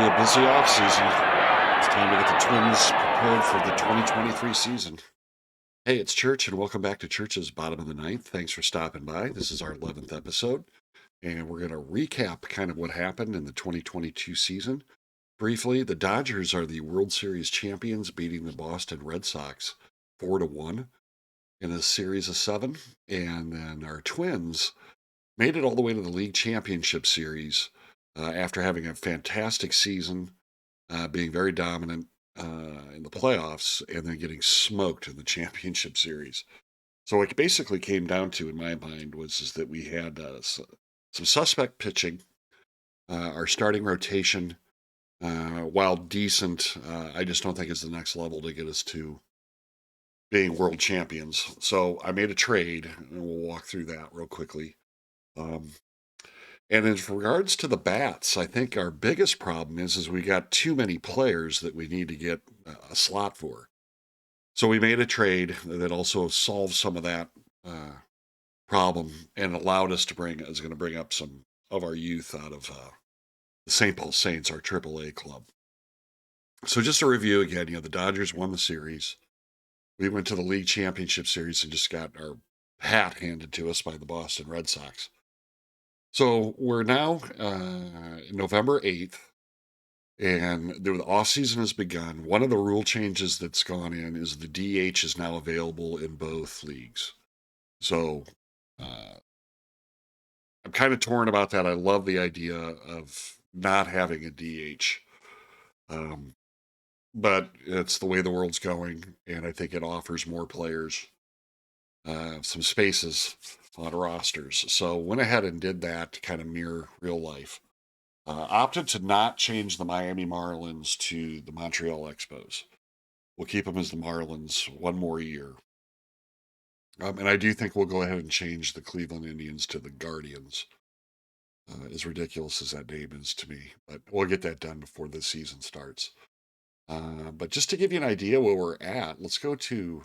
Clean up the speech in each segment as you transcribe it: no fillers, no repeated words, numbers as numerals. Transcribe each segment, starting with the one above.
be a busy offseason. It's time to get the Twins prepared for the 2023 season. Hey, it's Church, and welcome back to Church's Bottom of the Ninth. Thanks for stopping by. This is our 11th episode, and we're going to recap kind of what happened in the 2022 season. Briefly, the Dodgers are the World Series champions, beating the Boston Red Sox 4-1 in a series of 7. And then our Twins made it all the way to the League Championship Series after having a fantastic season, being very dominant in the playoffs, and then getting smoked in the championship series. So what it basically came down to, in my mind, was is that we had some suspect pitching. Our starting rotation, while decent, I just don't think is the next level to get us to being world champions. So I made a trade, and we'll walk through that real quickly. Um, And in regards to the bats, I think our biggest problem is we got too many players that we need to get a slot for. So we made a trade that also solved some of that problem and allowed us to is going to bring up some of our youth out of the St. Paul Saints, our AAA club. So just a review again, the Dodgers won the series. We went to the League Championship Series and just got our hat handed to us by the Boston Red Sox. So we're now November 8th, and the offseason has begun. One of the rule changes that's gone in is the DH is now available in both leagues. So I'm kind of torn about that. I love the idea of not having a DH. But it's the way the world's going, and I think it offers more players some spaces on rosters. So went ahead and did that to kind of mirror real life. Opted to not change the Miami Marlins to the Montreal Expos. We'll keep them as the Marlins one more year. And I do think we'll go ahead and change the Cleveland Indians to the Guardians, as ridiculous as that name is to me. But we'll get that done before the season starts. But just to give you an idea where we're at, let's go to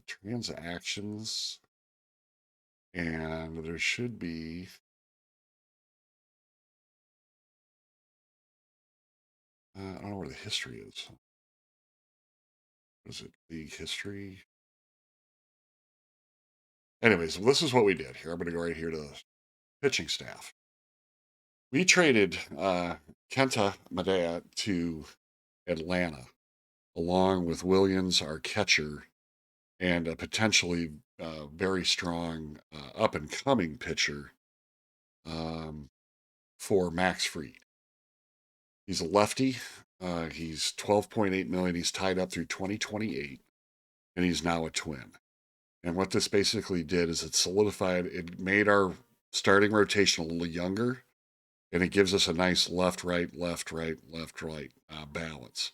transactions. And there should be I don't know where the history is. Is it league history? Anyways, this is what we did here. I'm going to go right here to the pitching staff. We traded Kenta Madea to Atlanta, along with Williams, our catcher, and a potentially very strong up and coming pitcher for Max Fried. He's a lefty. He's 12.8 million. He's tied up through 2028, and he's now a Twin. And what this basically did is it made our starting rotation a little younger, and it gives us a nice left, right, left, right, left, right balance.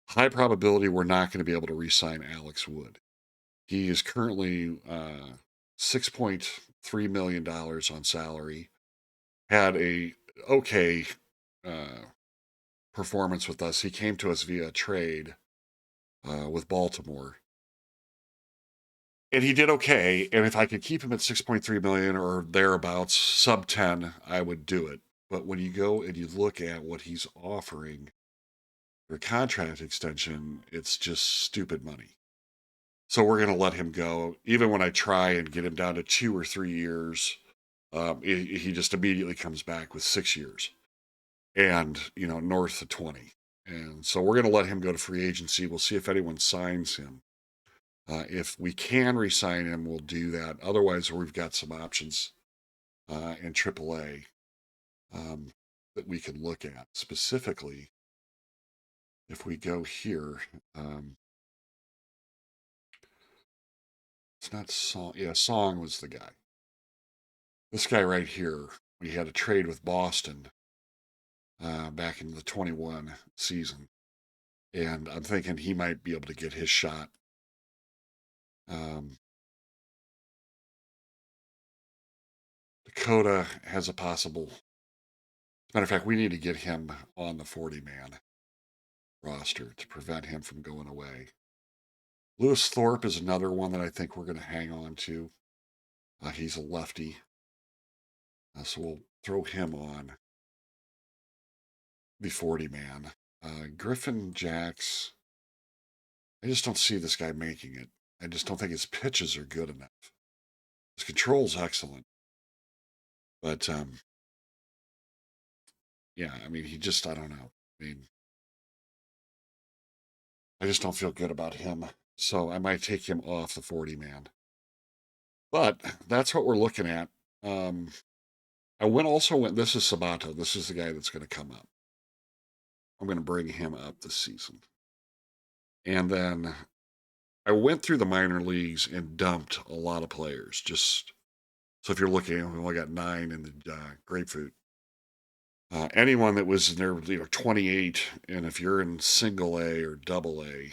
High probability we're not going to be able to re-sign Alex Wood. He is currently $6.3 million on salary. Had a okay performance with us. He came to us via trade with Baltimore. And he did okay. And if I could keep him at 6.3 million or thereabouts, sub 10, I would do it. But when you go and you look at what he's offering for contract extension, it's just stupid money. So we're going to let him go. Even when I try and get him down to 2 or 3 years, he just immediately comes back with 6 years and, north of 20. And so we're going to let him go to free agency. We'll see if anyone signs him. If we can re-sign him, we'll do that. Otherwise, we've got some options in AAA that we can look at. Specifically, if we go here, it's not Song. Yeah, Song was the guy. This guy right here, we had a trade with Boston back in the 21 season. And I'm thinking he might be able to get his shot. Dakota has a possible. As a matter of fact, we need to get him on the 40-man roster to prevent him from going away. Lewis Thorpe is another one that I think we're going to hang on to. He's a lefty. So we'll throw him on. the 40 man. Griffin Jacks, I just don't see this guy making it. I just don't think his pitches are good enough. His control's excellent. But yeah, I mean, I don't know. I mean, I just don't feel good about him. So I might take him off the 40 man. But that's what we're looking at. Um, this is Sabato. This is the guy that's going to come up. I'm going to bring him up this season. And then I went through the minor leagues and dumped a lot of players. Just so if you're looking, we only got 9 in the grapefruit. Anyone that was in there, 28, and if you're in single A or double A,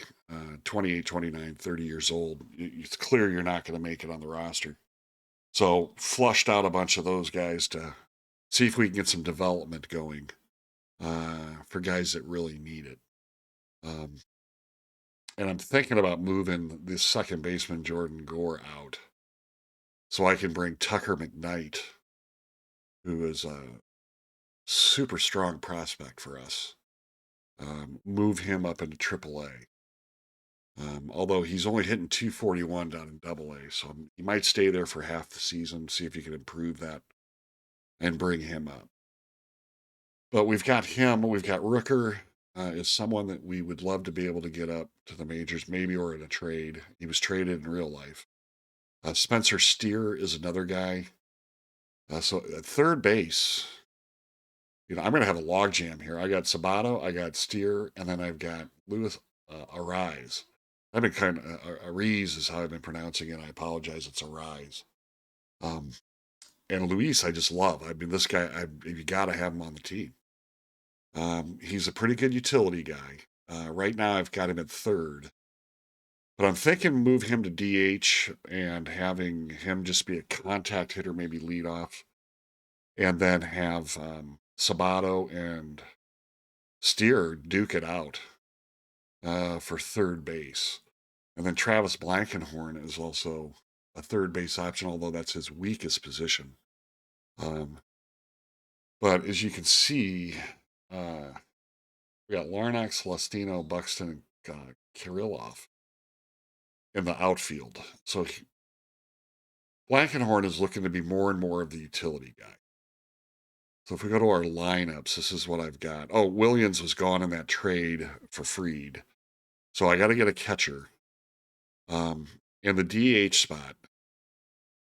28, 29, 30 years old, it's clear you're not going to make it on the roster. So flushed out a bunch of those guys to see if we can get some development going for guys that really need it. And I'm thinking about moving this second baseman, Jordan Gore, out so I can bring Tucker McKnight, who is a super strong prospect for us, move him up into AAA. Although he's only hitting 241 down in Double A, so he might stay there for half the season, see if you can improve that and bring him up. But we've got him. We've got Rooker is someone that we would love to be able to get up to the majors, maybe or in a trade. He was traded in real life. Spencer Steer is another guy. So at third base, I'm going to have a logjam here. I got Sabato, I got Steer, and then I've got Louis Arise. I've been kind of Arise is how I've been pronouncing it. I apologize. It's Arise. And Luis, I just love. I mean, this guy, you got to have him on the team. He's a pretty good utility guy. Right now, I've got him at third. But I'm thinking move him to DH and having him just be a contact hitter, maybe lead off, and then have Sabato and Steer duke it out for third base. And then Travis Blankenhorn is also a third base option, although that's his weakest position. But as you can see, we got Larnack, Celestino, Buxton, and Kirillov in the outfield. So Blankenhorn is looking to be more and more of the utility guy. So if we go to our lineups, this is what I've got. Oh, Williams was gone in that trade for Fried. So I got to get a catcher. In the DH spot,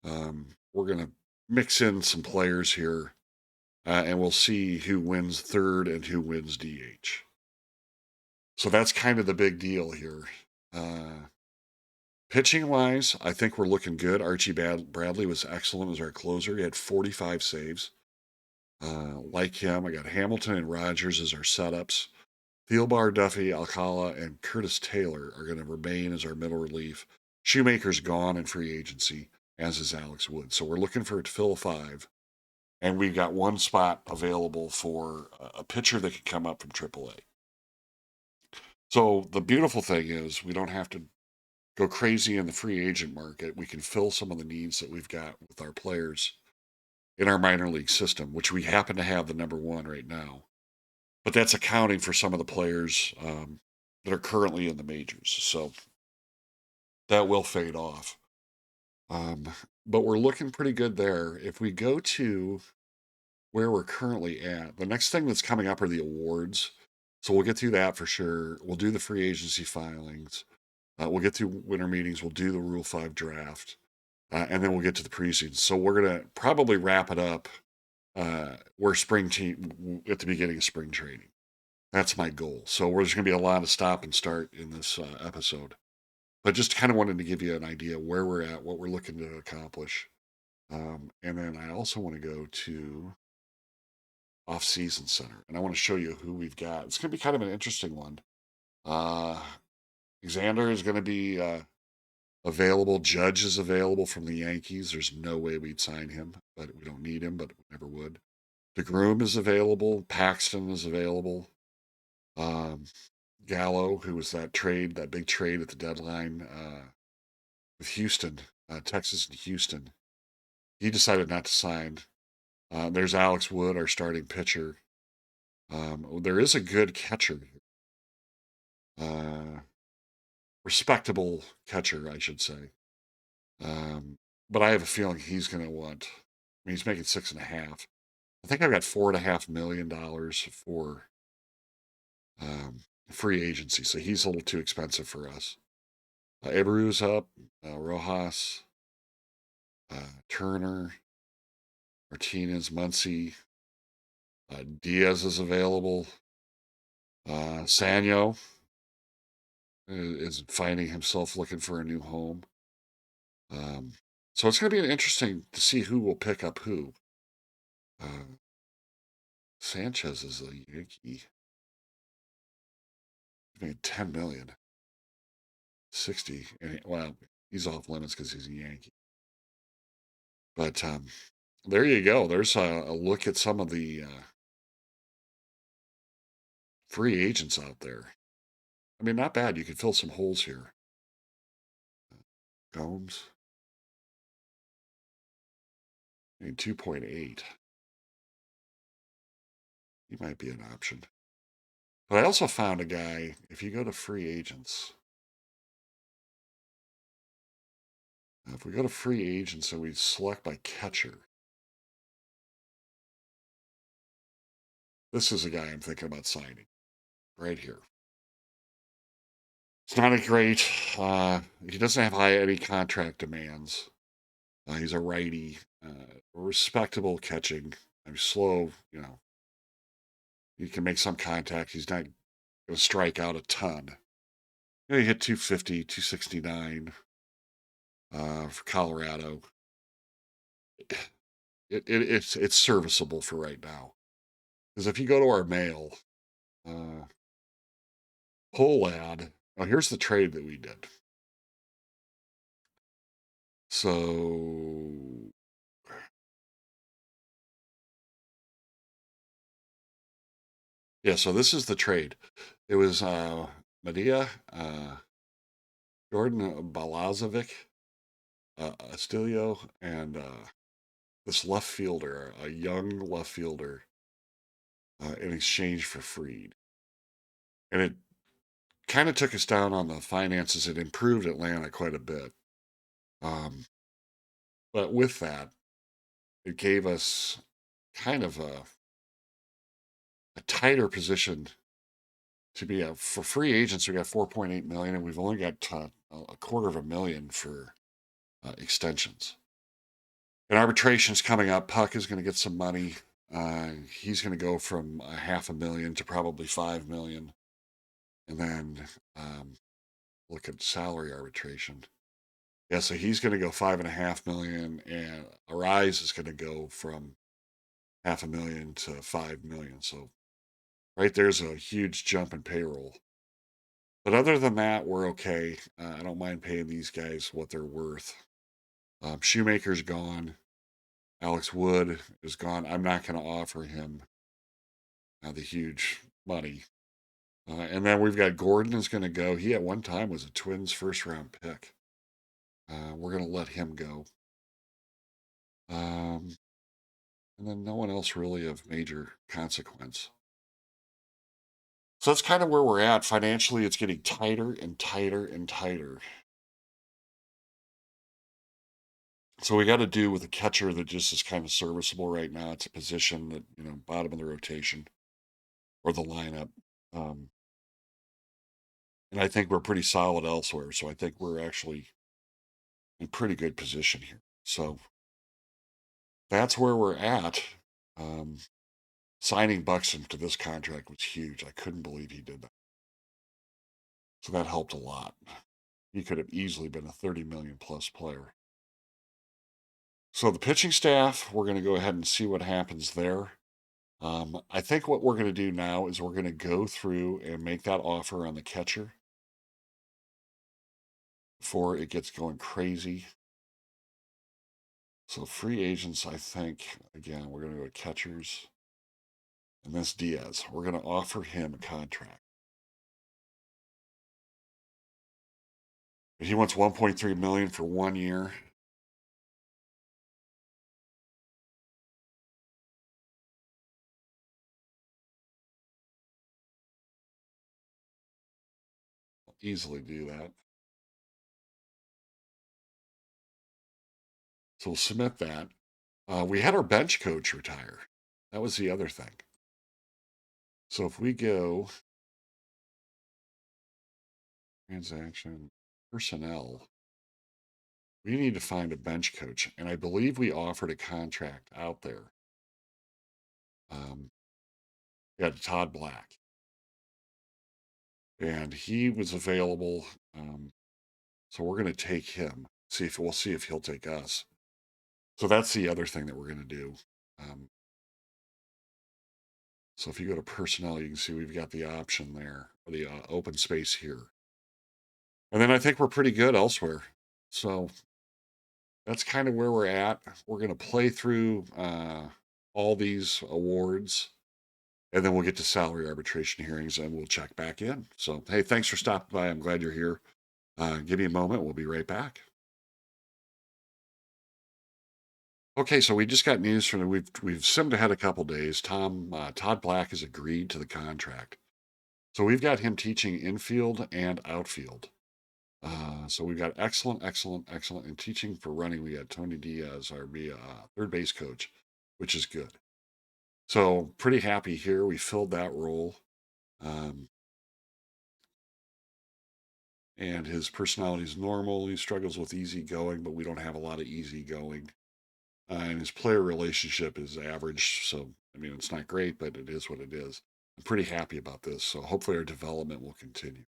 we're going to mix in some players here, and we'll see who wins third and who wins DH. So that's kind of the big deal here. Pitching wise, I think we're looking good. Archie Bradley was excellent as our closer. He had 45 saves. Like him, I got Hamilton and Rogers as our setups. Thielbar, Duffy, Alcala, and Curtis Taylor are going to remain as our middle relief. Shoemaker's gone in free agency, as is Alex Wood. So we're looking for it to fill a 5. And we've got one spot available for a pitcher that could come up from AAA. So the beautiful thing is we don't have to go crazy in the free agent market. We can fill some of the needs that we've got with our players in our minor league system, which we happen to have the number 1 right now. But that's accounting for some of the players that are currently in the majors. So that will fade off. But we're looking pretty good there. If we go to where we're currently at, the next thing that's coming up are the awards. So we'll get through that for sure. We'll do the free agency filings. We'll get through winter meetings. We'll do the Rule 5 draft. And then we'll get to the preseason. So we're going to probably wrap it up where spring team at the beginning of spring training. That's my goal. So there's going to be a lot of stop and start in this episode. But just kind of wanted to give you an idea where we're at, what we're looking to accomplish. And then I also want to go to off-season center. And I want to show you who we've got. It's going to be kind of an interesting one. Xander is going to be available. Judge is available from the Yankees. There's no way we'd sign him, but we don't need him, but we never would. DeGrom is available. Paxton is available. Gallo, who was that big trade at the deadline with Houston, Texas and Houston, he decided not to sign. There's Alex Wood, our starting pitcher. There is a good catcher, uh, respectable catcher, I should say. Um, but I have a feeling he's going to want. I mean, he's making 6.5. I think I've got $4.5 million for um, free agency, so he's a little too expensive for us. Abreu's up, Rojas, Turner, Martinez, Muncy, Diaz is available. Sanyo is finding himself looking for a new home. So it's going to be interesting to see who will pick up who. Uh, Sanchez is a Yankee. He made 10 million, 60, and well, he's off limits because he's a Yankee. But there you go. There's a look at some of the free agents out there. I mean, not bad. You could fill some holes here. Gomes, I mean, 2.8. He might be an option. But I also found a guy, if you go to free agents, if we go to free agents and we select by catcher, this is a guy I'm thinking about signing right here. It's not a great, he doesn't have any contract demands. He's a righty, respectable catching. I'm slow, he can make some contact. He's not going to strike out a ton. He hit 250, 269 for Colorado. It's serviceable for right now. Because if you go to our mail, Polad, oh, here's the trade that we did. So, yeah, so this is the trade. It was Medea, Jordan Balazovic, Astilio, and this left fielder, a young left fielder, in exchange for Freed. And it kind of took us down on the finances. It improved Atlanta quite a bit. But with that, it gave us kind of a tighter position to be for free agents. We got 4.8 million, and we've only got a $250,000 for extensions. And arbitration's coming up. Puck is going to get some money. He's going to go from $500,000 to probably 5 million, and then look at salary arbitration. Yeah, so he's going to go 5.5 million, and Arise is going to go from 500,000 to 5 million. So right there's a huge jump in payroll. But other than that, we're okay. I don't mind paying these guys what they're worth. Shoemaker's gone. Alex Wood is gone. I'm not going to offer him the huge money. And then we've got Gordon is going to go. He at one time was a Twins first round pick. We're going to let him go. And then no one else really of major consequence. So that's kind of where we're at. Financially, it's getting tighter and tighter and tighter. So we got to do with a catcher that just is kind of serviceable right now. It's a position that, bottom of the rotation or the lineup. And I think we're pretty solid elsewhere. So I think we're actually in pretty good position here. So that's where we're at. Signing Buxton to this contract was huge. I couldn't believe he did that. So that helped a lot. He could have easily been a 30 million plus player. So the pitching staff, we're going to go ahead and see what happens there. I think what we're going to do now is we're going to go through and make that offer on the catcher before it gets going crazy. So free agents, I think, again, we're going to go to catchers. And this Diaz, we're going to offer him a contract. He wants 1.3 million for 1 year. easily do that. So we'll submit that. We had our bench coach retire. That was the other thing. So if we go transaction personnel, we need to find a bench coach. And I believe we offered a contract out there. We had Todd Black. And he was available. So we're going to take him. We'll see if he'll take us. So that's the other thing that we're going to do. So if you go to personnel, you can see we've got the option there, or the open space here. And then I think we're pretty good elsewhere. So that's kind of where we're at. We're going to play through all these awards, and then we'll get to salary arbitration hearings and we'll check back in. So, hey, thanks for stopping by. I'm glad you're here. Give me a moment. We'll be right back. Okay, so we just got news from we've simmed ahead a couple days. Todd Black has agreed to the contract, so we've got him teaching infield and outfield. So we've got excellent, and teaching for running. We got Tony Diaz, our third base coach, which is good. So pretty happy here. We filled that role, and his personality is normal. He struggles with easy going, but we don't have a lot of easy going. And his player relationship is average. So, I mean, it's not great, but it is what it is. I'm pretty happy about this. So, hopefully, our development will continue.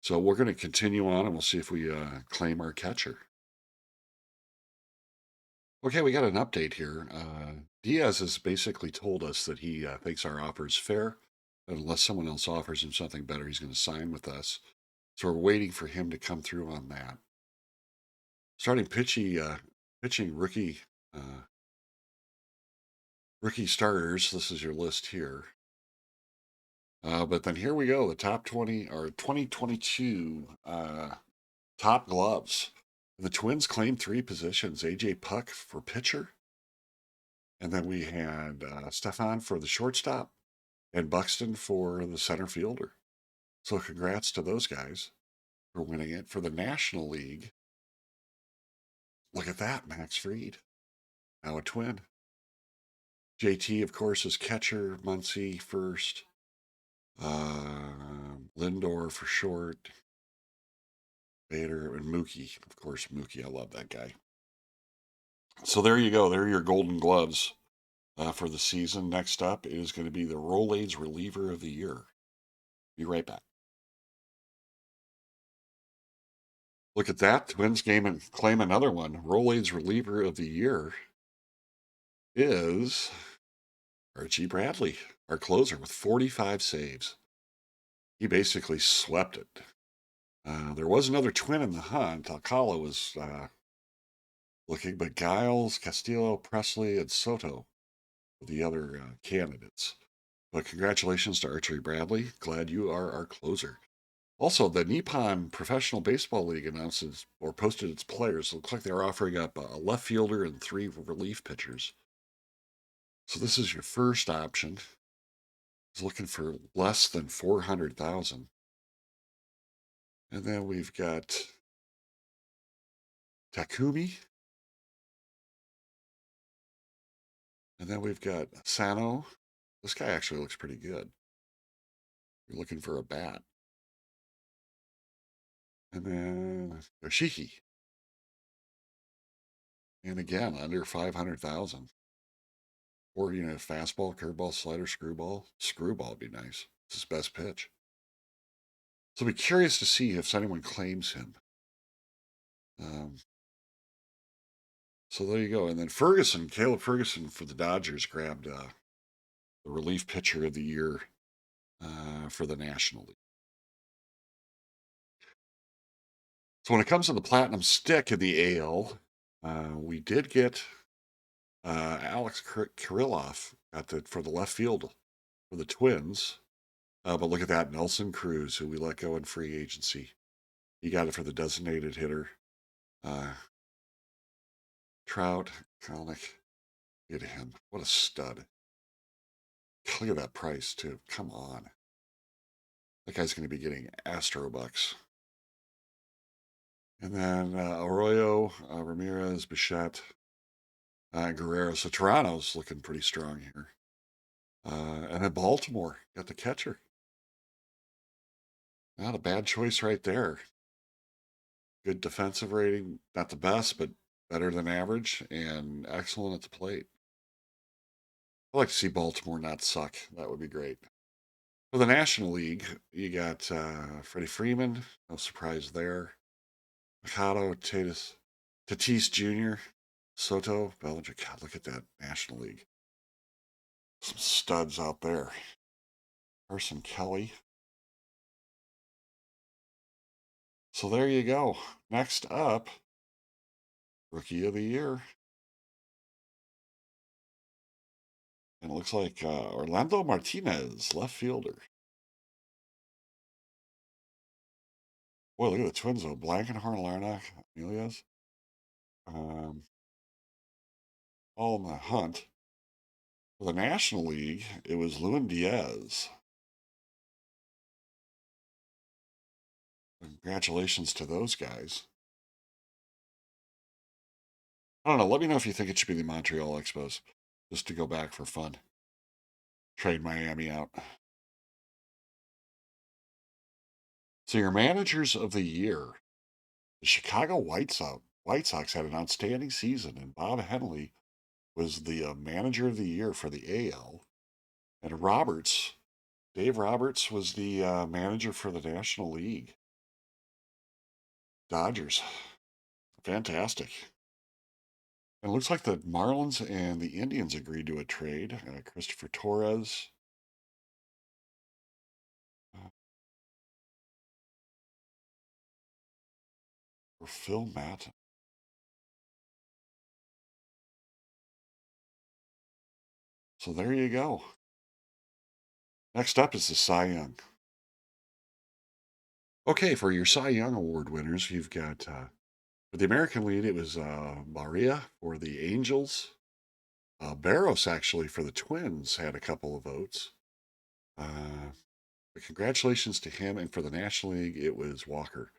So, we're going to continue on and we'll see if we claim our catcher. Okay, we got an update here. Diaz has basically told us that he thinks our offer is fair. Unless someone else offers him something better, he's going to sign with us. So, we're waiting for him to come through on that. Starting pitching rookie starters. This is your list here. But then here we go, the top 20 or 2022 top gloves. The Twins claimed three positions: AJ Puck for pitcher, and then we had Stefan for the shortstop, and Buxton for the center fielder. So congrats to those guys for winning it. For the National League, look at that, Max Fried, now a Twin. JT, of course, is catcher, Muncy first, Lindor for short, Bader, and Mookie. Of course, Mookie. I love that guy. So there you go. There are your golden gloves for the season. Next up is going to be the Rolaids Reliever of the Year. Be right back. Look at that. Twins game and claim another one. Rolaids Reliever of the Year is Archie Bradley, our closer, with 45 saves. He basically swept it. There was another Twin in the hunt. Alcala was looking, but Giles, Castillo, Presley, and Soto were the other candidates. But congratulations to Archie Bradley. Glad you are our closer. Also, the Nippon Professional Baseball League announces or posted its players. It looks like they're offering up a left fielder and three relief pitchers. So this is your first option. It's looking for less than 400,000. And then we've got Takumi. And then we've got Sano. This guy actually looks pretty good. You're looking for a bat. And then Yoshiki. And again, under 500,000. Or, fastball, curveball, slider, screwball. Screwball would be nice. It's his best pitch. So I'll be curious to see if anyone claims him. So there you go. And then Caleb Ferguson for the Dodgers grabbed the relief pitcher of the year for the National League. So when it comes to the Platinum Stick in the AL, we did get Alex Kirilloff for the left field for the Twins. But look at that, Nelson Cruz, who we let go in free agency. He got it for the designated hitter. Trout, Kalnick, look at him. What a stud. Look at that price, too. Come on. That guy's going to be getting Astro Bucks. And then Arroyo, Ramirez, Bichette, Guerrero. So Toronto's looking pretty strong here. And then Baltimore got the catcher. Not a bad choice right there. Good defensive rating. Not the best, but better than average and excellent at the plate. I'd like to see Baltimore not suck. That would be great. For the National League, you got Freddie Freeman. No surprise there. Machado, Tatis Jr., Soto, Bellinger. God, look at that National League. Some studs out there. Carson Kelly. So there you go. Next up, Rookie of the Year. And it looks like Orlando Martinez, left fielder. Boy, look at the Twins, though. Blankenhorn, Larnach, Amelias. Um, all in the hunt. For the National League, it was Lewin Diaz. Congratulations to those guys. I don't know. Let me know if you think it should be the Montreal Expos, just to go back for fun. Trade Miami out. So your managers of the year, the Chicago White Sox had an outstanding season, and Bob Henley was the manager of the year for the AL. And Dave Roberts, was the manager for the National League. Dodgers, fantastic. And it looks like the Marlins and the Indians agreed to a trade. Christopher Torres. For Phil Matt. So there you go. Next up is the Cy Young. Okay, for your Cy Young Award winners, you've got for the American League, it was Maria for the Angels. Barros, actually, for the Twins, had a couple of votes. But congratulations to him. And for the National League, it was Walker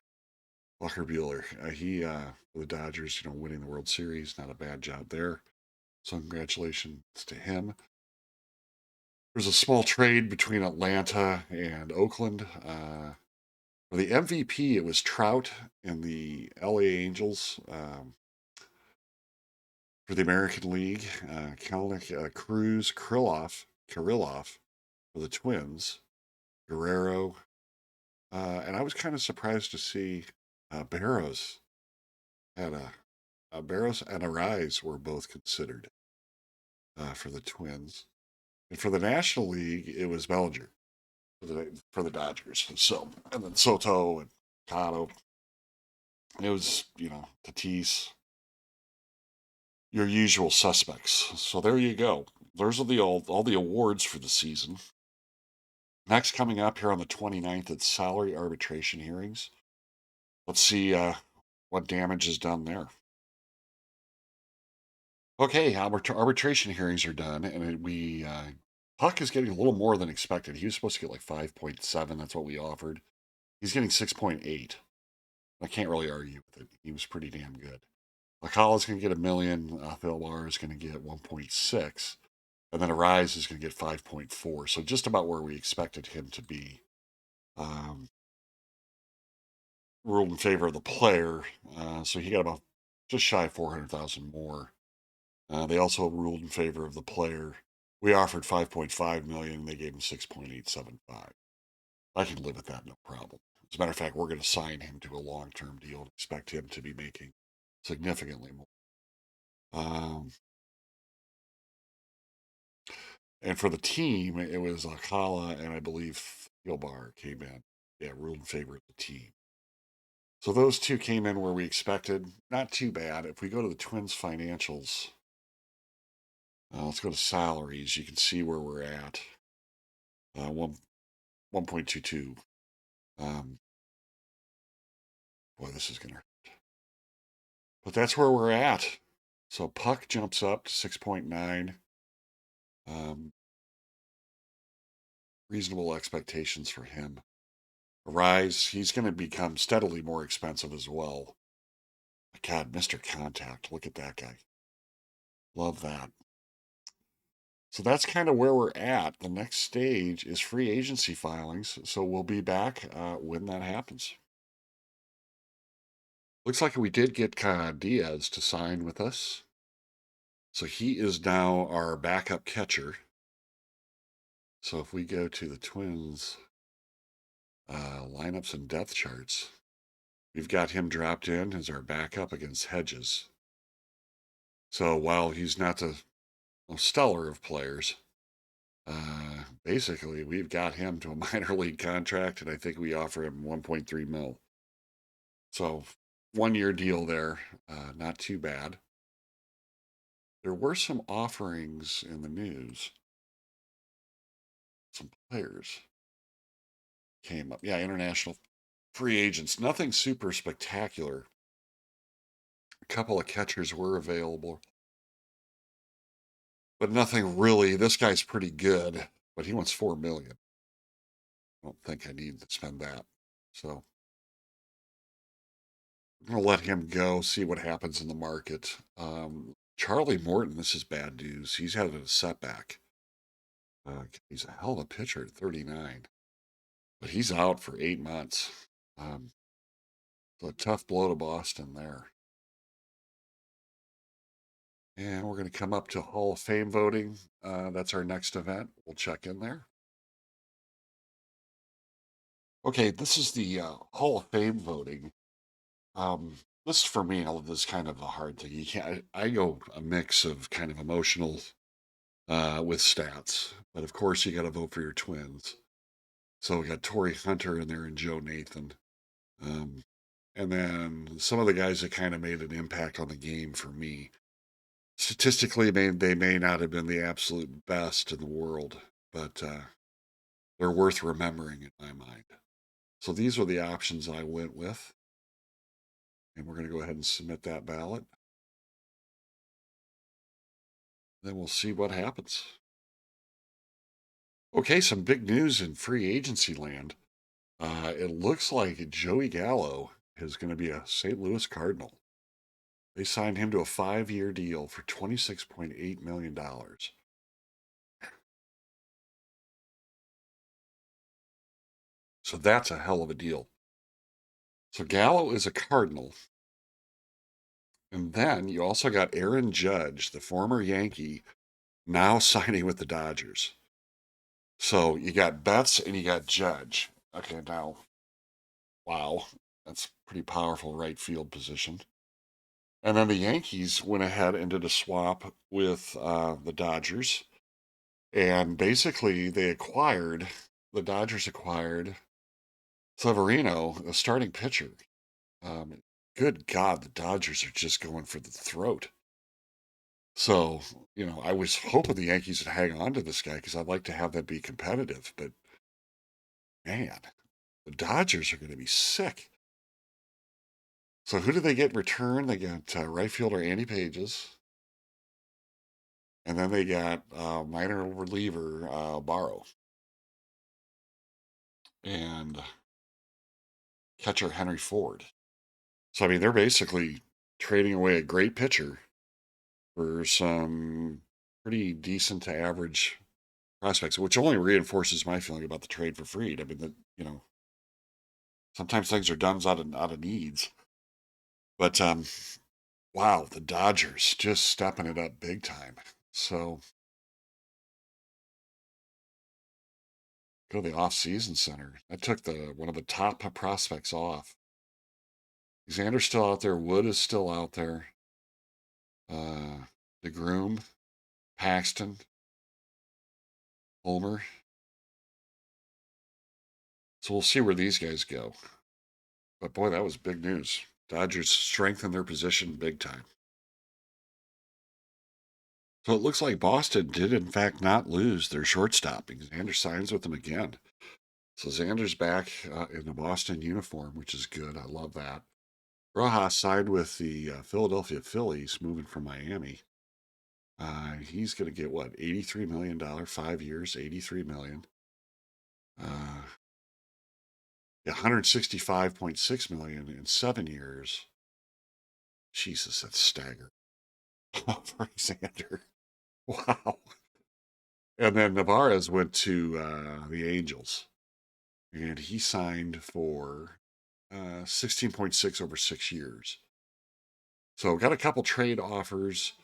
Buehler. He, for the Dodgers, winning the World Series, not a bad job there. So congratulations to him. There's a small trade between Atlanta and Oakland. For the MVP, it was Trout and the LA Angels. For the American League, Kelenic, Cruz, Kirilloff for the Twins, Guerrero. And I was kind of surprised to see Barros had Barros and Arise were both considered for the Twins. And for the National League, it was Bellinger for the Dodgers. So, and then Soto and Cotto. It was, Tatis, your usual suspects. So there you go. Those are all the awards for the season. Next, coming up here on the 29th, it's salary arbitration hearings. Let's see what damage is done there. Okay, arbitration hearings are done, and Puck is getting a little more than expected. He was supposed to get like 5.7. That's what we offered. He's getting 6.8. I can't really argue with it. He was pretty damn good. Alcala's going to get $1 million. Philbar is going to get 1.6. And then Arise is going to get 5.4. So just about where we expected him to be. Ruled in favor of the player. So he got about just shy of 400,000 more. They also ruled in favor of the player. We offered 5.5 million. They gave him 6.875. I can live with that, no problem. As a matter of fact, we're going to sign him to a long-term deal and expect him to be making significantly more. And for the team, it was Alcala and I believe Gilbar came in. Yeah, ruled in favor of the team. So those two came in where we expected. Not too bad. If we go to the Twins financials, let's go to salaries. You can see where we're at. 1.22. Boy, this is going to hurt. But that's where we're at. So Puck jumps up to 6.9. Reasonable expectations for him. Rise, he's going to become steadily more expensive as well. God, Mr. Contact, look at that guy. Love that. So that's kind of where we're at. The next stage is free agency filings. So we'll be back when that happens. Looks like we did get Diaz to sign with us. So he is now our backup catcher. So if we go to the Twins lineups and depth charts, we've got him dropped in as our backup against Hedges. So while he's not the most stellar of players, basically we've got him to a minor league contract, and I think we offer him 1.3 mil. So 1 year deal there, not too bad. There were some offerings in the news. Some players came up. Yeah, international free agents. Nothing super spectacular. A couple of catchers were available, but nothing really. This guy's pretty good, but he wants 4 million. I don't think I need to spend that. So I'm gonna let him go, see what happens in the market. Charlie Morton, this is bad news. He's had a setback. He's a hell of a pitcher at 39, but he's out for 8 months. So a tough blow to Boston there. And we're going to come up to Hall of Fame voting. That's our next event. We'll check in there. Okay, this is the Hall of Fame voting. This for me, all of this kind of a hard thing. You can't. I go a mix of kind of emotional with stats, but of course you got to vote for your Twins. So we got Torrey Hunter in there and Joe Nathan, um, and then some of the guys that kind of made an impact on the game for me. Statistically, they may not have been the absolute best in the world, but they're worth remembering in my mind. So these are the options I went with, and we're going to go ahead and submit that ballot. Then we'll see what happens. Okay, some big news in free agency land. It looks like Joey Gallo is going to be a St. Louis Cardinal. They signed him to a 5-year deal for $26.8 million. So that's a hell of a deal. So Gallo is a Cardinal. And then you also got Aaron Judge, the former Yankee, now signing with the Dodgers. So you got Betts and you got Judge. Okay, now, wow, that's pretty powerful right field position. And then the Yankees went ahead and did a swap with the Dodgers. And basically, the Dodgers acquired Severino, a starting pitcher. Good God, the Dodgers are just going for the throat. So, I was hoping the Yankees would hang on to this guy because I'd like to have them be competitive. But man, the Dodgers are going to be sick. So, who did they get in return? They got right fielder Andy Pages. And then they got minor reliever Barrow. And catcher Henry Ford. So, I mean, they're basically trading away a great pitcher for some pretty decent to average prospects, which only reinforces my feeling about the trade for Fried. I mean, sometimes things are done out of needs. But wow, the Dodgers just stepping it up big time. So go to the off-season center. I took one of the top prospects off. Xander's still out there. Wood is still out there. DeGrom, Paxton, Homer. So we'll see where these guys go. But boy, that was big news. Dodgers strengthened their position big time. So it looks like Boston did, in fact, not lose their shortstop because Xander signs with them again. So Xander's back in the Boston uniform, which is good. I love that. Rojas signed with the Philadelphia Phillies, moving from Miami. He's going to get what, $83 million, 5 years, $83 million. 165.6 million in 7 years. Jesus, that's staggering. For Xander. Wow. And then Navarez went to the Angels, and he signed for 16.6 over 6 years. So got a couple trade offers,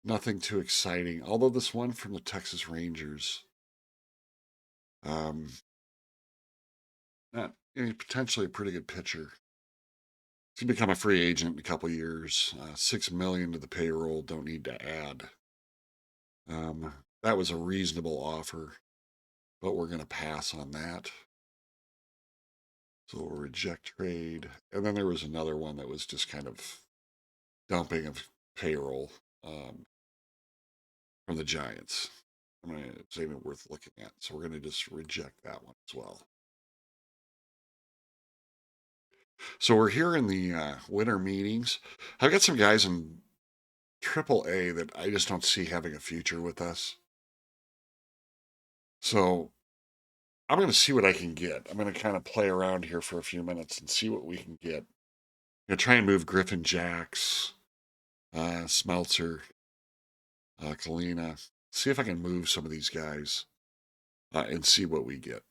nothing too exciting. Although this one from the Texas Rangers, um, potentially a pretty good pitcher. He's gonna become a free agent in a couple years. 6 million to the payroll. Don't need to add. That was a reasonable offer, but we're gonna pass on that. So we'll reject trade. And then there was another one that was just kind of dumping of payroll from the Giants. I mean, it's even worth looking at. So we're going to just reject that one as well. So we're here in the winter meetings. I've got some guys in AAA that I just don't see having a future with us. So I'm going to see what I can get. I'm going to kind of play around here for a few minutes and see what we can get. I'm going to try and move Griffin Jacks, Smeltzer, Kalina. See if I can move some of these guys and see what we get.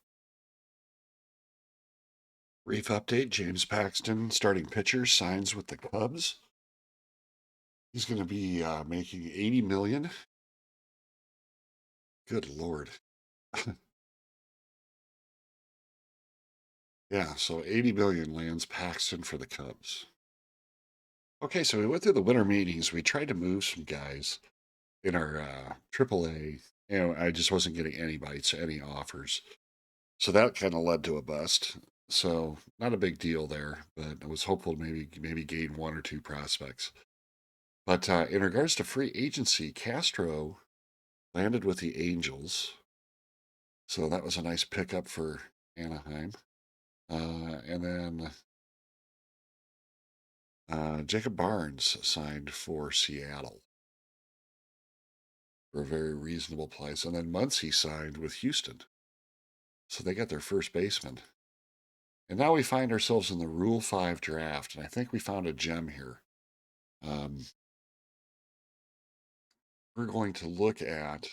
Brief update, James Paxton, starting pitcher, signs with the Cubs. He's going to be making 80 million. Good Lord. Yeah, so 80 million lands Paxton for the Cubs. Okay, so we went through the winter meetings. We tried to move some guys in our AAA. I just wasn't getting any bites, any offers. So that kind of led to a bust. So not a big deal there, but I was hopeful to maybe gain one or two prospects. But in regards to free agency, Castro landed with the Angels. So that was a nice pickup for Anaheim. And then Jacob Barnes signed for Seattle for a very reasonable price. And then Muncy signed with Houston. So they got their first baseman. And now we find ourselves in the Rule 5 draft. And I think we found a gem here. We're going to look at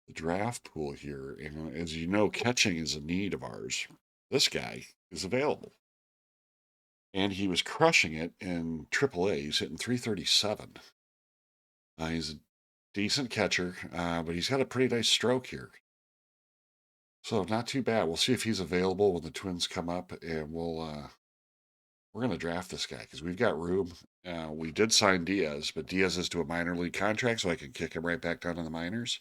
the draft pool here. And as you know, catching is a need of ours. This guy is available. And he was crushing it in AAA. He's hitting 337. He's a decent catcher, but he's got a pretty nice stroke here. So not too bad. We'll see if he's available when the Twins come up, and we're going to draft this guy because we've got room. We did sign Diaz, but Diaz is to a minor league contract, so I can kick him right back down to the minors.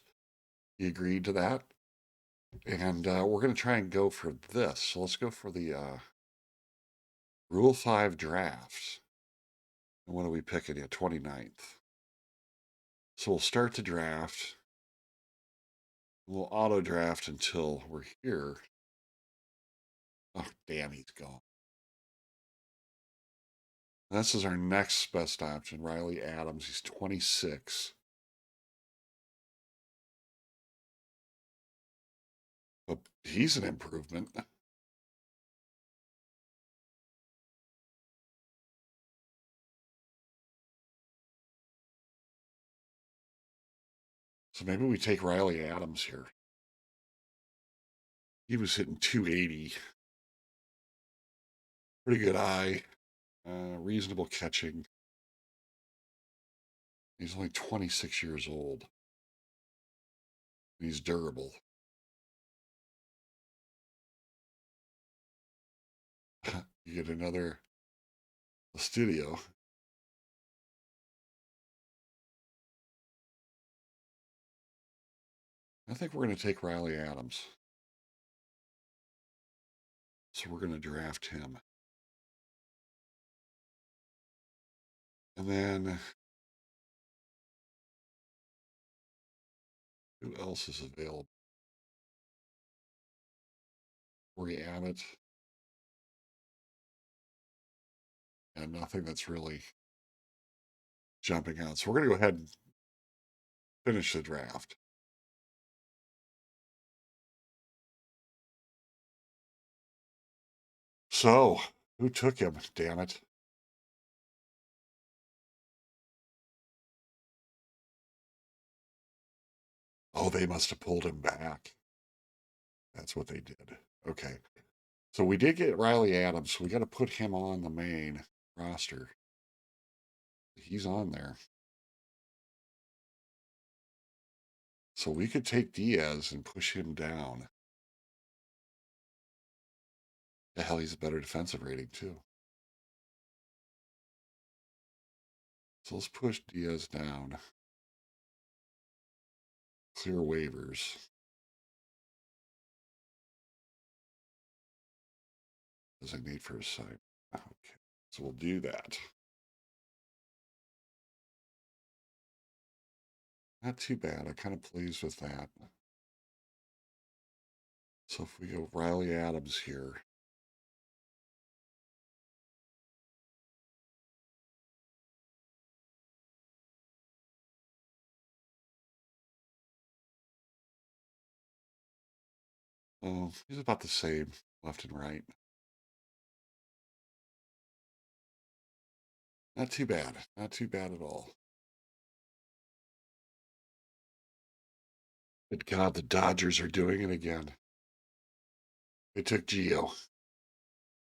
He agreed to that, and we're going to try and go for this. So let's go for the Rule 5 draft. And what are we picking here? 29th. So we'll start the draft. We'll auto draft until we're here. Oh, damn, he's gone. This is our next best option, Riley Adams. He's 26. But he's an improvement. So maybe we take Riley Adams here. He was hitting 280. Pretty good eye. Reasonable catching. He's only 26 years old. He's durable. You get another studio. I think we're going to take Riley Adams. So we're going to draft him. And then who else is available? Corey Abbott. And nothing that's really jumping out. So we're going to go ahead and finish the draft. So, who took him? Damn it. Oh, they must have pulled him back. That's what they did. Okay. So we did get Riley Adams. So we got to put him on the main roster. He's on there. So we could take Diaz and push him down. The hell, he's a better defensive rating, too. So let's push Diaz down. Clear waivers. Designate for a side. Okay. So we'll do that. Not too bad. I'm kind of pleased with that. So if we go Riley Adams here. Oh, he's about the same left and right. Not too bad. Not too bad at all. Good God, the Dodgers are doing it again. They took Gio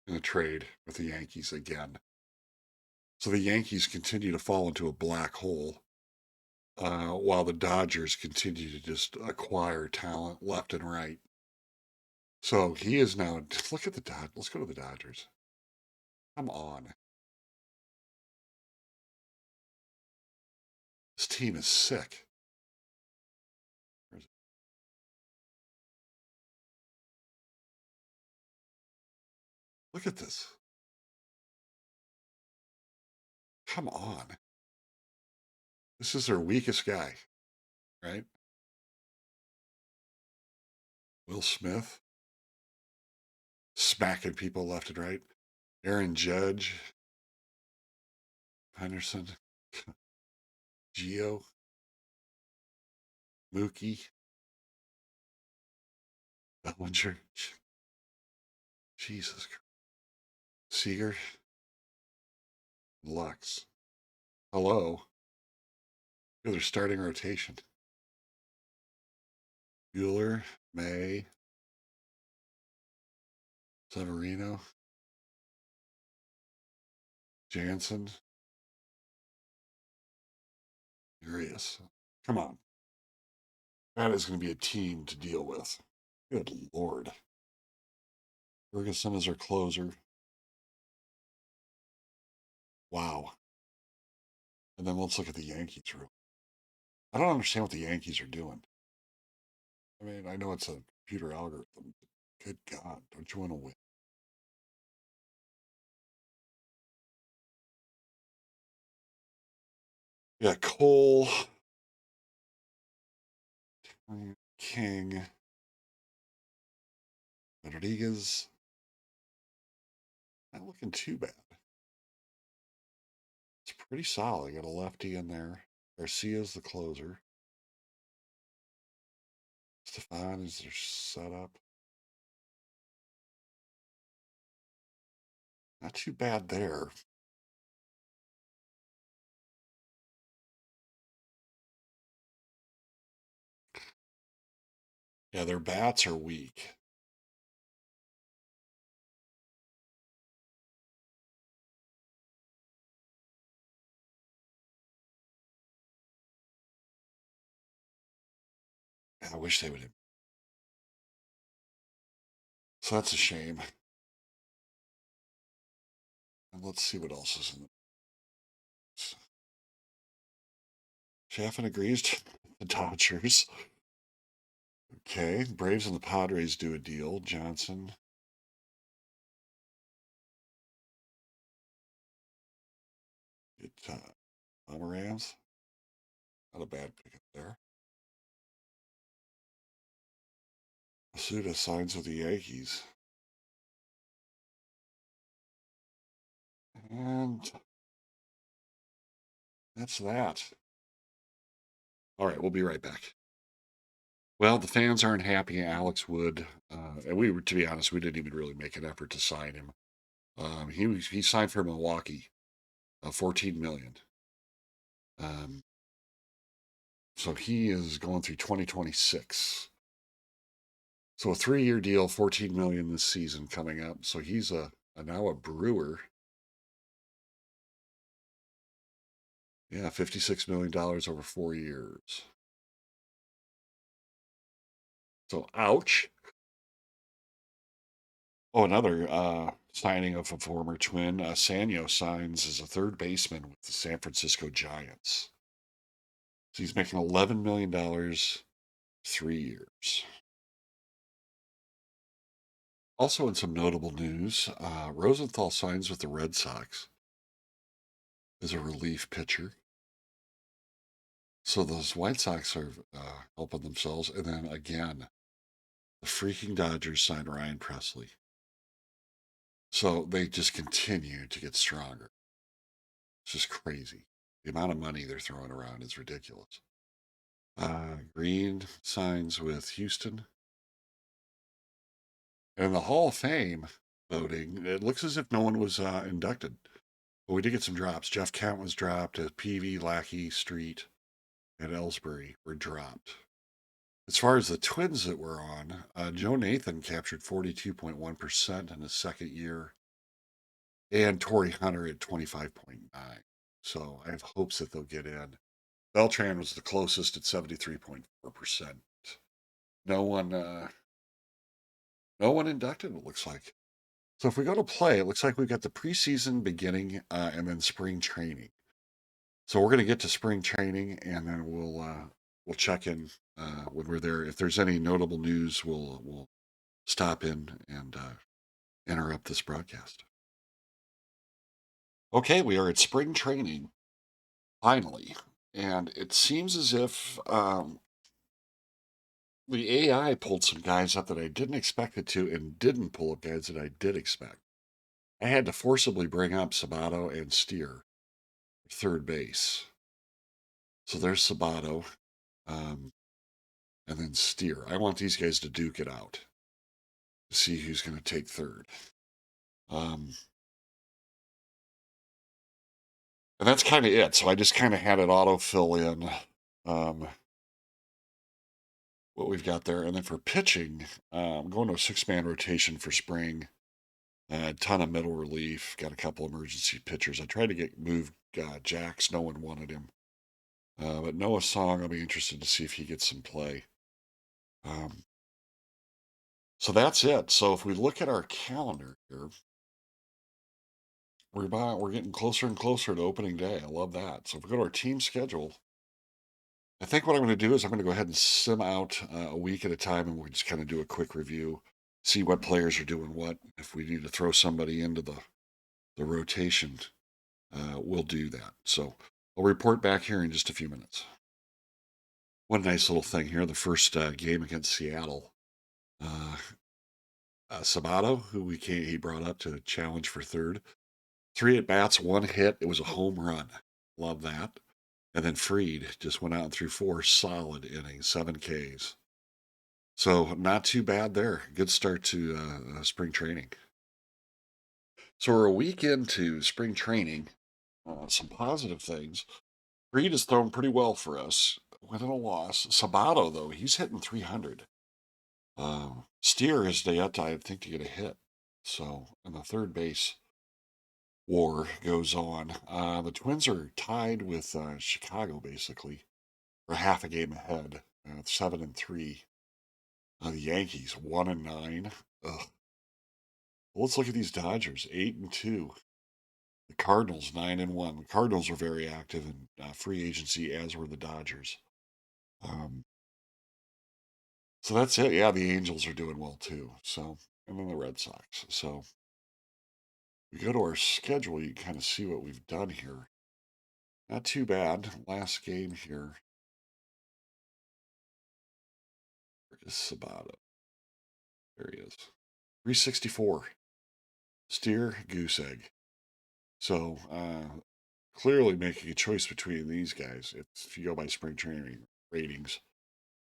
in a trade with the Yankees again. So the Yankees continue to fall into a black hole while the Dodgers continue to just acquire talent left and right. So he is now. Look at the Dodgers. Let's go to the Dodgers. Come on. This team is sick. Look at this. Come on. This is their weakest guy, right? Will Smith smacking people left and right. Aaron Judge, Henderson, Gio, Mookie, Bellinger. Jesus Christ. Seager, Lux. Hello. Look at their starting rotation. Bueller, May, Severino, Jansen, Urias. Come on. That is going to be a team to deal with. Good Lord. Ferguson is our closer. Wow. And then let's look at the Yankees room. I don't understand what the Yankees are doing. I mean, I know it's a computer algorithm. But good God, don't you want to win? Yeah, Cole, King, Rodriguez. Not looking too bad. It's pretty solid. Got a lefty in there. Garcia's the closer. Stefan is their setup. Not too bad there. Yeah, their bats are weak. Yeah, I wish they would. So that's a shame. And let's see what else is in this. Chaffin agrees to the Dodgers. Okay, Braves and the Padres do a deal. Johnson. Get Rams. Not a bad pickup there. Masuda signs with the Yankees. And that's that. All right, we'll be right back. Well, the fans aren't happy. Alex Wood, and we were, to be honest, we didn't even really make an effort to sign him. He signed for Milwaukee, 14 million. So he is going through 2026. So a 3-year deal, 14 million this season coming up. So he's now a Brewer. Yeah, $56 million over 4 years. So ouch. Oh, another signing of a former Twin. Sanyo signs as a third baseman with the San Francisco Giants. So he's making $11 million 3 years. Also, in some notable news, Rosenthal signs with the Red Sox as a relief pitcher. So those White Sox are helping themselves. And then again, the freaking Dodgers signed Ryan Presley. So they just continue to get stronger. It's just crazy. The amount of money they're throwing around is ridiculous. Green signs with Houston. And in the Hall of Fame voting, it looks as if no one was inducted. But we did get some drops. Jeff Count was dropped. Peavy, Lackey, Street, and Ellsbury were dropped. As far as the Twins that were on, Joe Nathan captured 42.1% in his second year, and Torrey Hunter at 25.9%. So I have hopes that they'll get in. Beltran was the closest at 73.4%. No one, no one inducted. It looks like. So if we go to play, it looks like we've got the preseason beginning and then spring training. So we're going to get to spring training, and then we'll check in when we're there. If there's any notable news, we'll stop in and interrupt this broadcast. Okay, we are at spring training finally, and it seems as if the AI pulled some guys up that I didn't expect it to, and didn't pull up guys that I did expect. I had to forcibly bring up Sabato and Steer, third base. So there's Sabato, and then Steer. I want these guys to duke it out to see who's going to take third. And that's kind of it. So I just kind of had it auto fill in what we've got there. And then for pitching, I'm going to a 6-man rotation for spring. A ton of middle relief. Got a couple emergency pitchers. I tried to get moved Jax. No one wanted him. But Noah Song, I'll be interested to see if he gets some play. So that's it. So if we look at our calendar here, we're getting closer and closer to opening day. I love that. So if we go to our team schedule, I think what I'm going to do is I'm going to go ahead and sim out a week at a time, and we'll just kind of do a quick review, see what players are doing what. If we need to throw somebody into the rotation, we'll do that. So I'll report back here in just a few minutes. One nice little thing here, the first game against Seattle. Sabato, who he brought up to challenge for third. 3 at bats, 1 hit. It was a home run. Love that. And then Freed just went out and threw 4 solid innings, 7 Ks. So not too bad there. Good start to spring training. So we're a week into spring training. Some positive things. Freed has thrown pretty well for us. Win and a loss. Sabato, though, he's hitting 300. Steer has yet to, I think, to get a hit. So, in the third base war goes on. The Twins are tied with Chicago, basically, or half a game ahead, 7-3. The Yankees 1-9. Ugh. Well, let's look at these Dodgers 8-2. The Cardinals 9-1. The Cardinals are very active in free agency, as were the Dodgers. So that's it. Yeah, the Angels are doing well too. So, and then the Red Sox. So we go to our schedule. You can kind of see what we've done here. Not too bad. Last game here. Where is Sabato? There he is. 364. Steer, goose egg. So clearly making a choice between these guys. If you go by spring training ratings,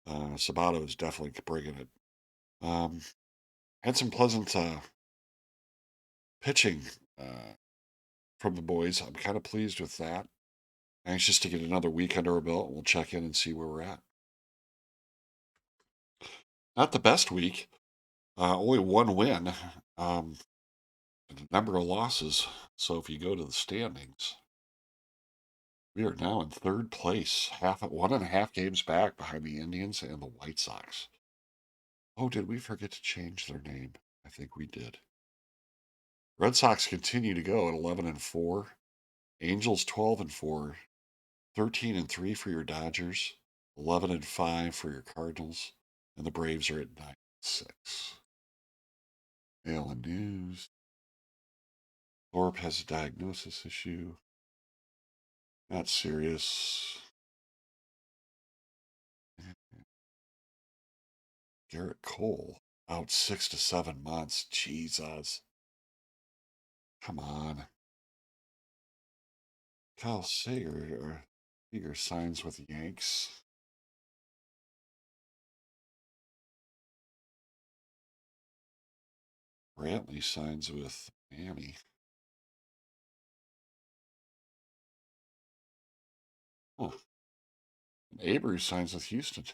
Sabato is definitely bringing it. Had some pleasant pitching from the boys. I'm kind of pleased with that. Anxious to get another week under our belt. We'll check in and see where we're at. Not the best week. Only one win. And a number of losses. So if you go to the standings, we are now in third place, 1.5 games back behind the Indians and the White Sox. Oh, did we forget to change their name? I think we did. Red Sox continue to go at 11-4. Angels 12-4. 13-3 for your Dodgers. 11-5 for your Cardinals. And the Braves are at 9-6. Mail and news. Thorpe has a diagnosis issue. Not serious. Garrett Cole out 6 to 7 months. Jesus. Come on. Kyle Seager signs with the Yanks. Brantley signs with Miami. Huh. And Avery signs with Houston.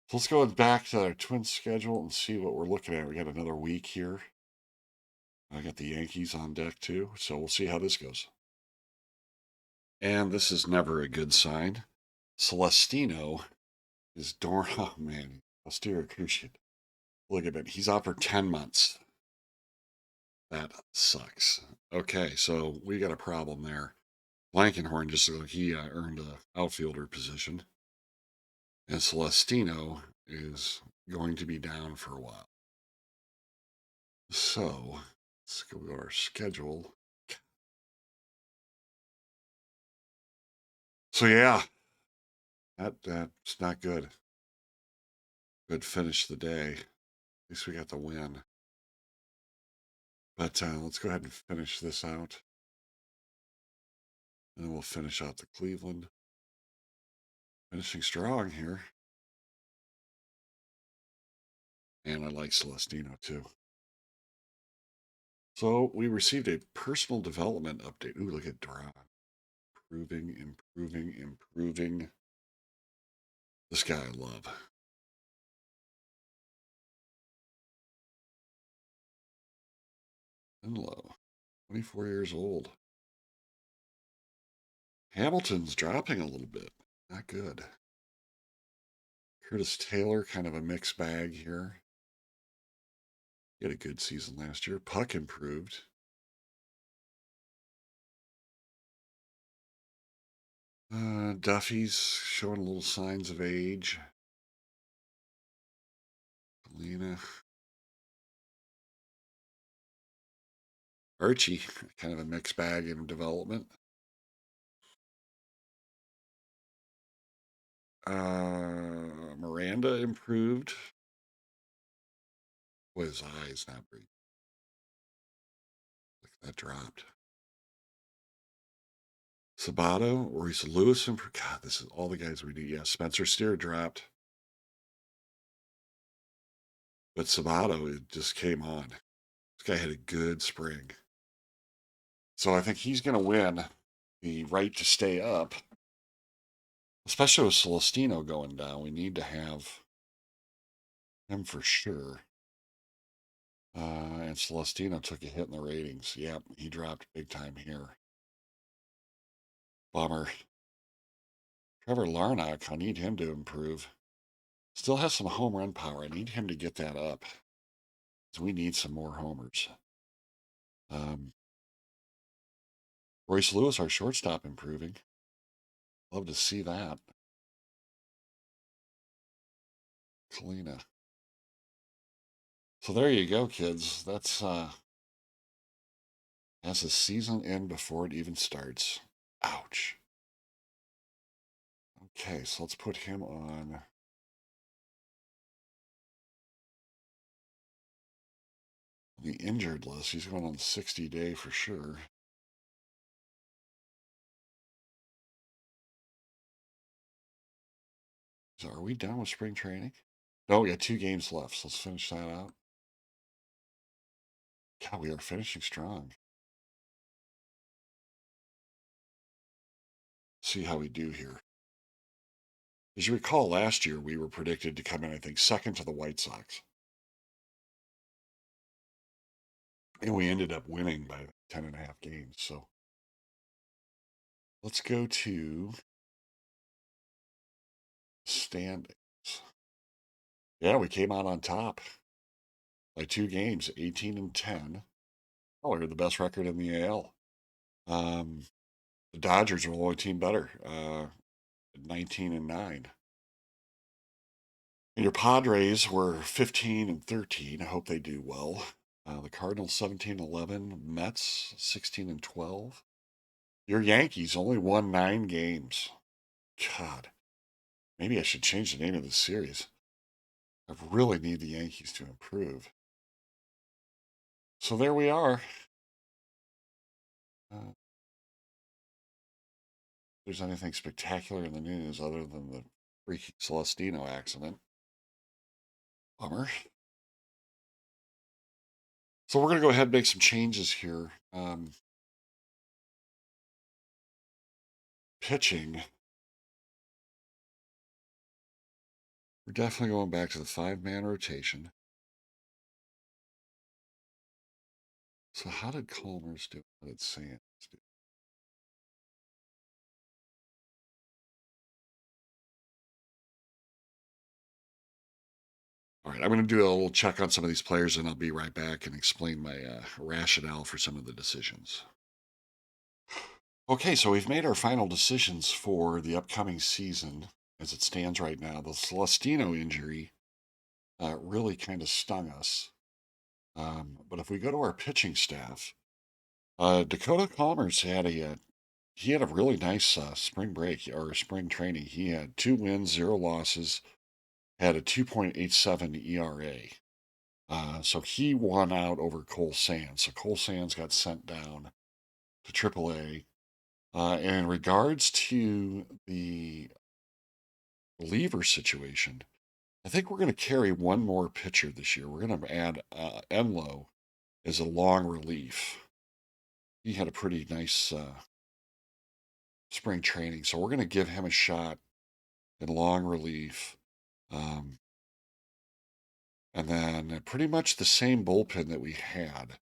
So let's go back to our Twins schedule and see what we're looking at. We got another week here. I got the Yankees on deck too, so we'll see how this goes. And this is never a good sign. Celestino is oh man, austere cruciate. Look at it. He's out for 10 months. That sucks. Okay, so we got a problem there. Blankenhorn just looked like he earned a outfielder position. And Celestino is going to be down for a while. So let's go to our schedule. So yeah, that's not good. Good finish the day. At least we got the win. But let's go ahead and finish this out. And then we'll finish out the Cleveland. Finishing strong here. And I like Celestino too. So we received a personal development update. Ooh, look at Duran. Improving. This guy I love. Enlow, 24 years old. Hamilton's dropping a little bit. Not good. Curtis Taylor, kind of a mixed bag here. He had a good season last year. Puck improved. Duffy's showing little signs of age. Lena. Archie, kind of a mixed bag in development. Miranda improved. Boy, his eyes not breathing. Look, that dropped. Sabato, Royce Lewis improved. God, this is all the guys we need. Yeah, Spencer Steer dropped. But Sabato, it just came on. This guy had a good spring. So I think he's going to win the right to stay up. Especially with Celestino going down. We need to have him for sure. And Celestino took a hit in the ratings. Yep, he dropped big time here. Bummer. Trevor Larnach, I need him to improve. Still has some home run power. I need him to get that up. So we need some more homers. Royce Lewis, our shortstop, improving. Love to see that. Kalina. So there you go, kids. That's the season end before it even starts. Ouch. Okay, so let's put him on the injured list. He's going on 60-day for sure. So are we done with spring training? No, we got 2 games left. So let's finish that out. God, we are finishing strong. See how we do here. As you recall, last year we were predicted to come in, I think, second to the White Sox. And we ended up winning by 10.5 games. So let's go to standings. Yeah, we came out on top by 2 games, 18-10. Oh, we're the best record in the AL. The Dodgers were the only team better, 19-9. And your Padres were 15-13. I hope they do well. The Cardinals 17-11. Mets 16-12. Your Yankees only won 9 games. God, maybe I should change the name of this series. I really need the Yankees to improve. So there we are. If there's anything spectacular in the news other than the freaky Celestino accident. Bummer. So we're going to go ahead and make some changes here. Pitching. We're definitely going back to the 5-man rotation. So how did Colmers do? How did Sands do? All right, I'm going to do a little check on some of these players, and I'll be right back and explain my rationale for some of the decisions. Okay, so we've made our final decisions for the upcoming season as it stands right now. The Celestino injury really kind of stung us. But if we go to our pitching staff, Dakota Commerce had he had a really nice spring break or spring training. He had 2 wins, 0 losses, had a 2.87 ERA. So he won out over Cole Sands. So Cole Sands got sent down to AAA. And in regards to the reliever situation, I think we're going to carry one more pitcher this year. We're going to add Enloe as a long relief. He had a pretty nice spring training, so we're going to give him a shot in long relief. And then pretty much the same bullpen that we had.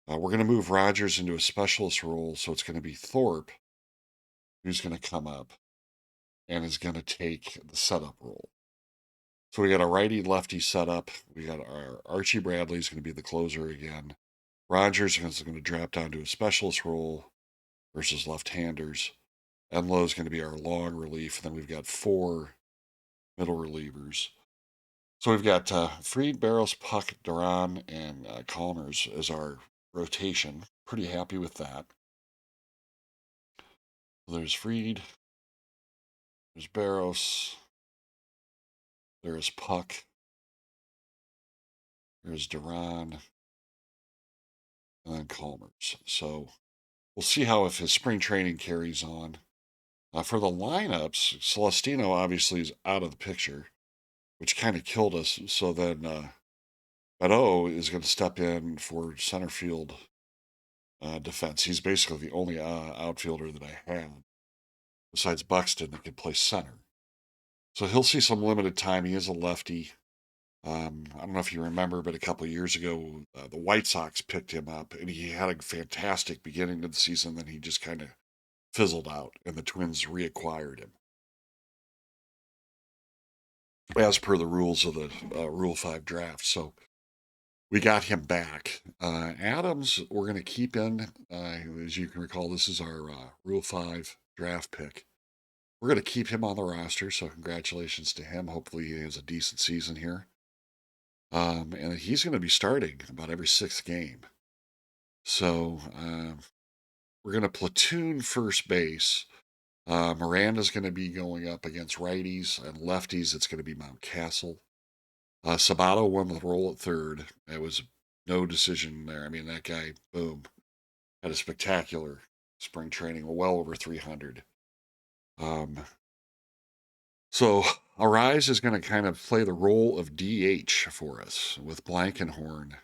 We're going to move Rogers into a specialist role, so it's going to be Thorpe who's going to come up and is going to take the setup role. So we got a righty-lefty setup. We got our Archie Bradley's going to be the closer again. Rogers is going to drop down to a specialist role versus left-handers. Enloe's going to be our long relief. And then we've got 4 middle relievers. So we've got Fried, Barros, Puck, Duran, and Calmers as our rotation. Pretty happy with that. There's Fried. There's Barros. There's Puck. There's Duran. And then Calmers. So we'll see how if his spring training carries on. For the lineups, Celestino obviously is out of the picture, which kind of killed us. So then Beto is going to step in for center field defense. He's basically the only outfielder that I have, besides Buxton, that can play center. So he'll see some limited time. He is a lefty. I don't know if you remember, but a couple of years ago, the White Sox picked him up, and he had a fantastic beginning of the season. Then he just kind of fizzled out, and the Twins reacquired him as per the rules of the Rule 5 draft. So we got him back. Adams, we're going to keep in. As you can recall, this is our Rule 5 draft pick. We're going to keep him on the roster, so congratulations to him. Hopefully he has a decent season here. And he's going to be starting about every 6th game. So we're going to platoon first base. Miranda's going to be going up against righties, and lefties, it's going to be Mountcastle. Sabato won the role at third. It was no decision there. I mean, that guy, boom, had a spectacular spring training, well over 300. So Arise is going to kind of play the role of DH for us with Blankenhorn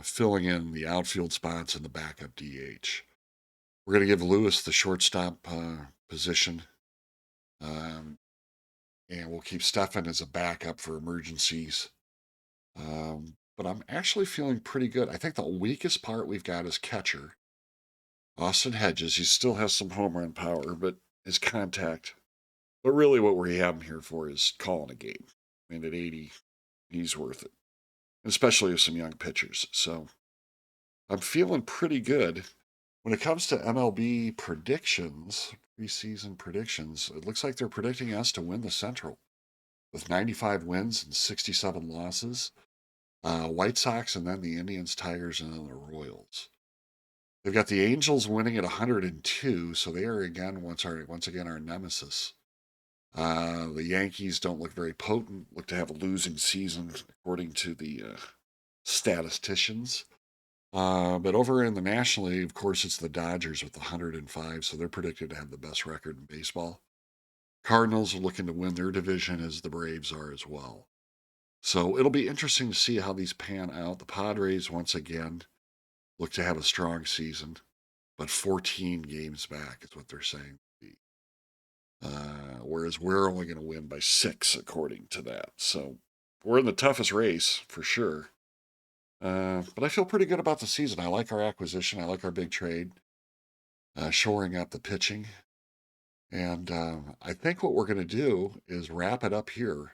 filling in the outfield spots and the backup DH. We're going to give Lewis the shortstop position. And we'll keep Stefan as a backup for emergencies. But I'm actually feeling pretty good. I think the weakest part we've got is catcher. Austin Hedges, he still has some home run power, but his contact. But really, what we have him here for is calling a game. I mean, at 80, he's worth it, especially with some young pitchers. So I'm feeling pretty good. When it comes to MLB predictions, preseason predictions, it looks like they're predicting us to win the Central with 95 wins and 67 losses. White Sox, and then the Indians, Tigers, and then the Royals. They've got the Angels winning at 102, so they are again once again our nemesis. The Yankees don't look very potent, look to have a losing season according to the statisticians. But over in the National League, of course, it's the Dodgers with 105, so they're predicted to have the best record in baseball. Cardinals are looking to win their division as the Braves are as well. So it'll be interesting to see how these pan out. The Padres, once again, look to have a strong season, but 14 games back is what they're saying. Whereas we're only going to win by 6, according to that. So we're in the toughest race for sure. But I feel pretty good about the season. I like our acquisition. I like our big trade, shoring up the pitching. And I think what we're going to do is wrap it up here.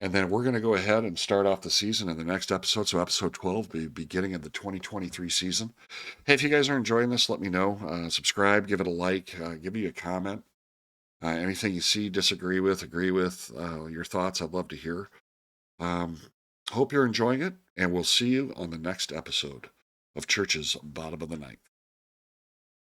And then we're going to go ahead and start off the season in the next episode. So episode 12, the beginning of the 2023 season. Hey, if you guys are enjoying this, let me know. Subscribe, give it a like, give me a comment. Anything you see, disagree with, agree with, your thoughts, I'd love to hear. Hope you're enjoying it, and we'll see you on the next episode of Church's Bottom of the Ninth.